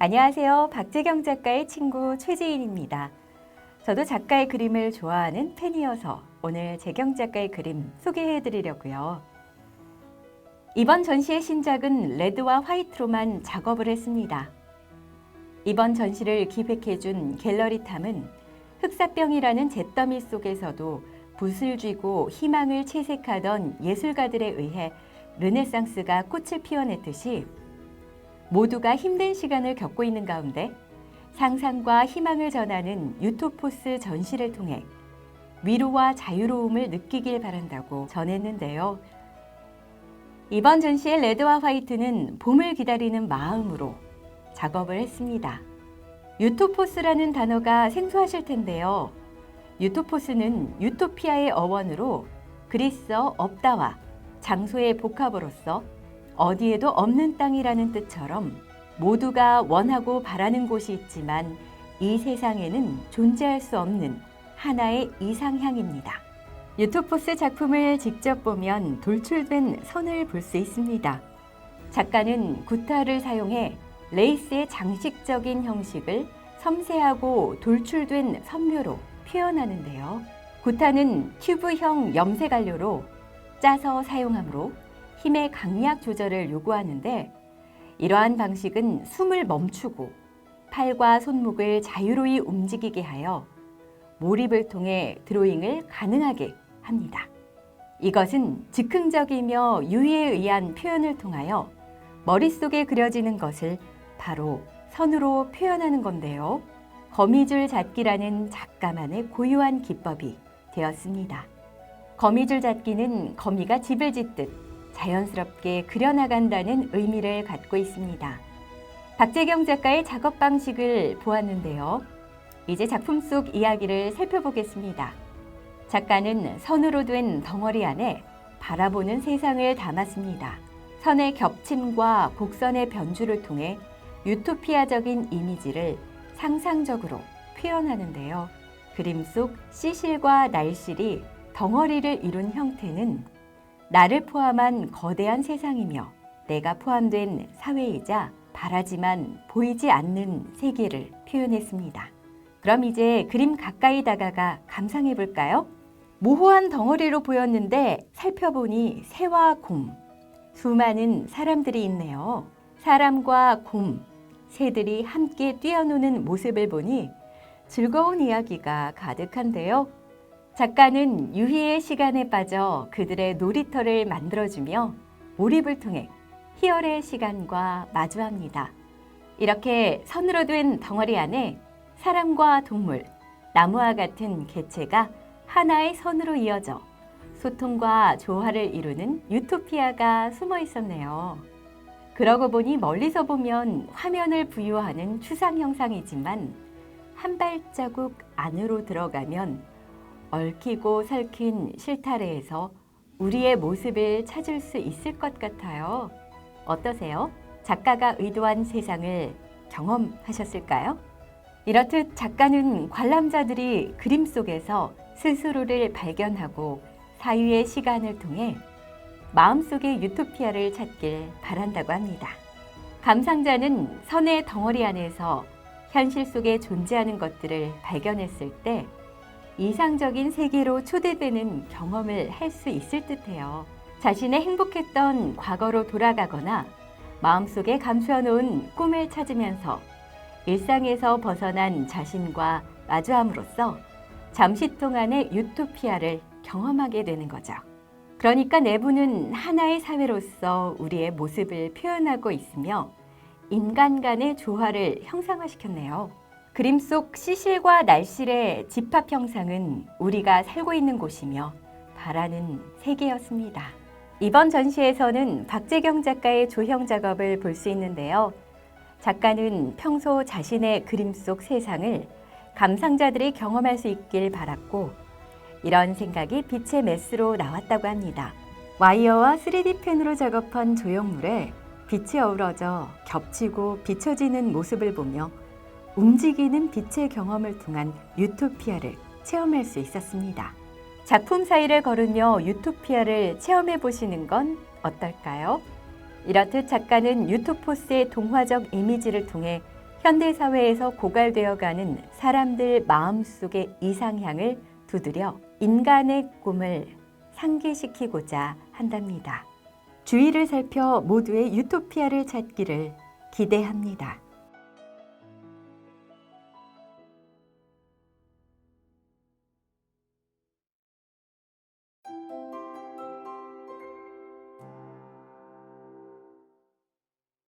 안녕하세요. 박재경 작가의 친구 최지인입니다. 저도 작가의 그림을 좋아하는 팬이어서 오늘 재경 작가의 그림 소개해 드리려고요. 이번 전시의 신작은 레드와 화이트로만 작업을 했습니다. 이번 전시를 기획해준 갤러리탐은 흑사병이라는 잿더미 속에서도 붓을 쥐고 희망을 채색하던 예술가들에 의해 르네상스가 꽃을 피워냈듯이 모두가 힘든 시간을 겪고 있는 가운데 상상과 희망을 전하는 유토포스 전시를 통해 위로와 자유로움을 느끼길 바란다고 전했는데요. 이번 전시의 레드와 화이트는 봄을 기다리는 마음으로 작업을 했습니다. 유토포스라는 단어가 생소하실 텐데요. 유토포스는 유토피아의 어원으로 그리스어 없다와 장소의 복합어로서 어디에도 없는 땅이라는 뜻처럼 모두가 원하고 바라는 곳이 있지만 이 세상에는 존재할 수 없는 하나의 이상향입니다. 유토포스 작품을 직접 보면 돌출된 선을 볼 수 있습니다. 작가는 구타를 사용해 레이스의 장식적인 형식을 섬세하고 돌출된 선묘로 표현하는데요. 구타는 튜브형 염색안료로 짜서 사용하므로 힘의 강약 조절을 요구하는데 이러한 방식은 숨을 멈추고 팔과 손목을 자유로이 움직이게 하여 몰입을 통해 드로잉을 가능하게 합니다. 이것은 즉흥적이며 유의에 의한 표현을 통하여 머릿속에 그려지는 것을 바로 선으로 표현하는 건데요. 거미줄 잡기라는 작가만의 고유한 기법이 되었습니다. 거미줄 잡기는 거미가 집을 짓듯 자연스럽게 그려나간다는 의미를 갖고 있습니다. 박재경 작가의 작업 방식을 보았는데요. 이제 작품 속 이야기를 살펴보겠습니다. 작가는 선으로 된 덩어리 안에 바라보는 세상을 담았습니다. 선의 겹침과 곡선의 변주를 통해 유토피아적인 이미지를 상상적으로 표현하는데요. 그림 속 시실과 날실이 덩어리를 이룬 형태는 나를 포함한 거대한 세상이며 내가 포함된 사회이자 바라지만 보이지 않는 세계를 표현했습니다. 그럼 이제 그림 가까이 다가가 감상해 볼까요? 모호한 덩어리로 보였는데 살펴보니 새와 곰, 수많은 사람들이 있네요. 사람과 곰, 새들이 함께 뛰어노는 모습을 보니 즐거운 이야기가 가득한데요. 작가는 유희의 시간에 빠져 그들의 놀이터를 만들어주며 몰입을 통해 희열의 시간과 마주합니다. 이렇게 선으로 된 덩어리 안에 사람과 동물, 나무와 같은 개체가 하나의 선으로 이어져 소통과 조화를 이루는 유토피아가 숨어 있었네요. 그러고 보니 멀리서 보면 화면을 부유하는 추상 형상이지만 한 발자국 안으로 들어가면 얽히고 설킨 실타래에서 우리의 모습을 찾을 수 있을 것 같아요. 어떠세요? 작가가 의도한 세상을 경험하셨을까요? 이렇듯 작가는 관람자들이 그림 속에서 스스로를 발견하고 사유의 시간을 통해 마음속의 유토피아를 찾길 바란다고 합니다. 감상자는 선의 덩어리 안에서 현실 속에 존재하는 것들을 발견했을 때 이상적인 세계로 초대되는 경험을 할 수 있을 듯해요. 자신의 행복했던 과거로 돌아가거나 마음속에 감추어놓은 꿈을 찾으면서 일상에서 벗어난 자신과 마주함으로써 잠시 동안의 유토피아를 경험하게 되는 거죠. 그러니까 내부는 하나의 사회로서 우리의 모습을 표현하고 있으며 인간 간의 조화를 형상화시켰네요. 그림 속 시실과 날실의 집합 형상은 우리가 살고 있는 곳이며 바라는 세계였습니다. 이번 전시에서는 박재경 작가의 조형 작업을 볼 수 있는데요. 작가는 평소 자신의 그림 속 세상을 감상자들이 경험할 수 있길 바랐고 이런 생각이 빛의 메스로 나왔다고 합니다. 와이어와 3D 펜으로 작업한 조형물에 빛이 어우러져 겹치고 비춰지는 모습을 보며 움직이는 빛의 경험을 통한 유토피아를 체험할 수 있었습니다. 작품 사이를 걸으며 유토피아를 체험해 보시는 건 어떨까요? 이렇듯 작가는 유토포스의 동화적 이미지를 통해 현대사회에서 고갈되어가는 사람들 마음속의 이상향을 두드려 인간의 꿈을 상기시키고자 한답니다. 주위를 살펴 모두의 유토피아를 찾기를 기대합니다.